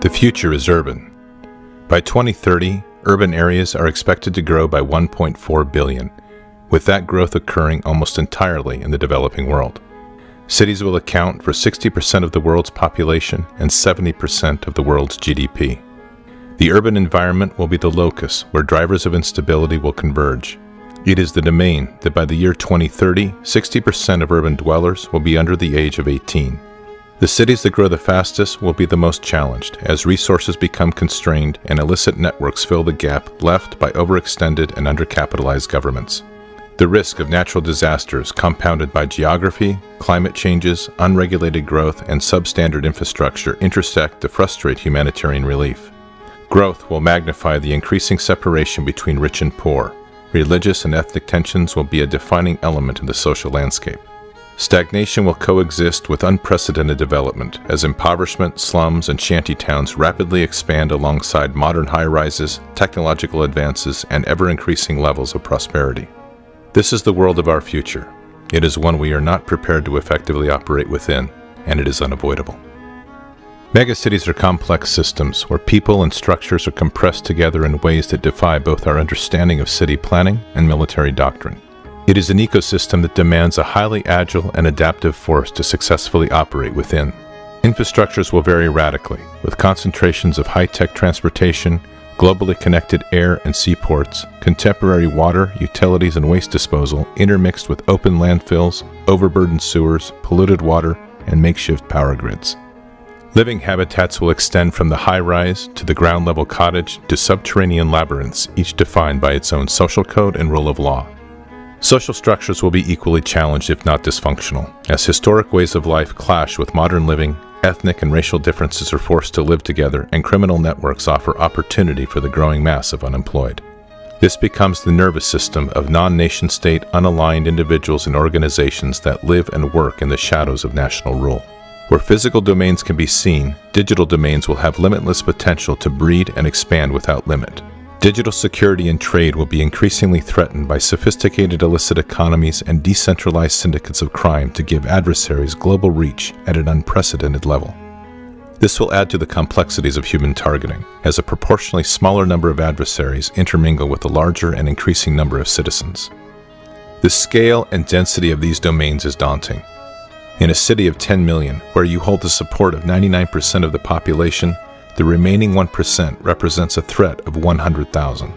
The future is urban. By 2030, urban areas are expected to grow by 1.4 billion, with that growth occurring almost entirely in the developing world. Cities will account for 60% of the world's population and 70% of the world's GDP. The urban environment will be the locus where drivers of instability will converge. It is the domain that by the year 2030, 60% of urban dwellers will be under the age of 18. The cities that grow the fastest will be the most challenged as resources become constrained and illicit networks fill the gap left by overextended and undercapitalized governments. The risk of natural disasters compounded by geography, climate changes, unregulated growth, and substandard infrastructure intersect to frustrate humanitarian relief. Growth will magnify the increasing separation between rich and poor. Religious and ethnic tensions will be a defining element in the social landscape. Stagnation will coexist with unprecedented development as impoverishment, slums, and shantytowns rapidly expand alongside modern high-rises, technological advances, and ever-increasing levels of prosperity. This is the world of our future. It is one we are not prepared to effectively operate within, and it is unavoidable. Megacities are complex systems where people and structures are compressed together in ways that defy both our understanding of city planning and military doctrine. It is an ecosystem that demands a highly agile and adaptive force to successfully operate within. Infrastructures will vary radically, with concentrations of high-tech transportation, globally connected air and seaports, contemporary water, utilities, and waste disposal intermixed with open landfills, overburdened sewers, polluted water, and makeshift power grids. Living habitats will extend from the high-rise to the ground-level cottage to subterranean labyrinths, each defined by its own social code and rule of law. Social structures will be equally challenged if not dysfunctional, as historic ways of life clash with modern living, ethnic and racial differences are forced to live together, and criminal networks offer opportunity for the growing mass of unemployed. This becomes the nervous system of non-nation-state, unaligned individuals and organizations that live and work in the shadows of national rule. Where physical domains can be seen, digital domains will have limitless potential to breed and expand without limit. Digital security and trade will be increasingly threatened by sophisticated illicit economies and decentralized syndicates of crime to give adversaries global reach at an unprecedented level. This will add to the complexities of human targeting, as a proportionally smaller number of adversaries intermingle with a larger and increasing number of citizens. The scale and density of these domains is daunting. In a city of 10 million, where you hold the support of 99% of the population, the remaining 1% represents a threat of 100,000.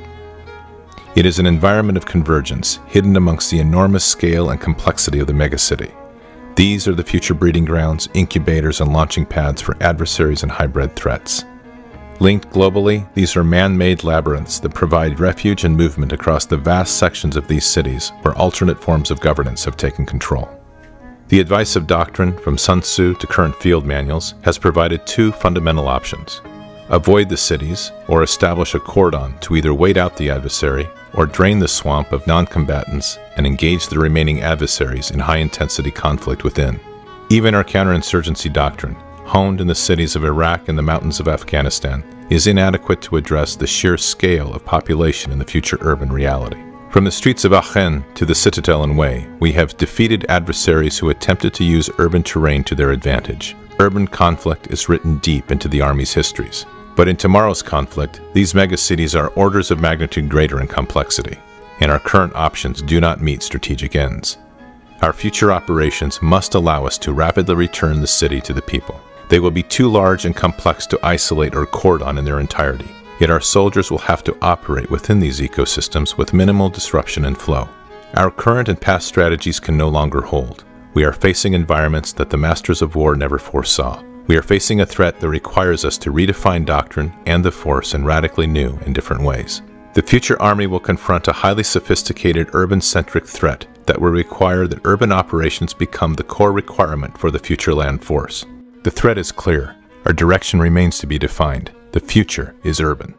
It is an environment of convergence, hidden amongst the enormous scale and complexity of the megacity. These are the future breeding grounds, incubators, and launching pads for adversaries and hybrid threats. Linked globally, these are man-made labyrinths that provide refuge and movement across the vast sections of these cities where alternate forms of governance have taken control. The advice of doctrine, from Sun Tzu to current field manuals, has provided two fundamental options. Avoid the cities, or establish a cordon to either wait out the adversary or drain the swamp of non-combatants and engage the remaining adversaries in high-intensity conflict within. Even our counterinsurgency doctrine, honed in the cities of Iraq and the mountains of Afghanistan, is inadequate to address the sheer scale of population in the future urban reality. From the streets of Aachen to the Citadel and Way, we have defeated adversaries who attempted to use urban terrain to their advantage. Urban conflict is written deep into the Army's histories. But in tomorrow's conflict, these megacities are orders of magnitude greater in complexity, and our current options do not meet strategic ends. Our future operations must allow us to rapidly return the city to the people. They will be too large and complex to isolate or cordon in their entirety. Yet our soldiers will have to operate within these ecosystems with minimal disruption and flow. Our current and past strategies can no longer hold. We are facing environments that the masters of war never foresaw. We are facing a threat that requires us to redefine doctrine and the force in radically new and different ways. The future Army will confront a highly sophisticated urban-centric threat that will require that urban operations become the core requirement for the future land force. The threat is clear. Our direction remains to be defined. The future is urban.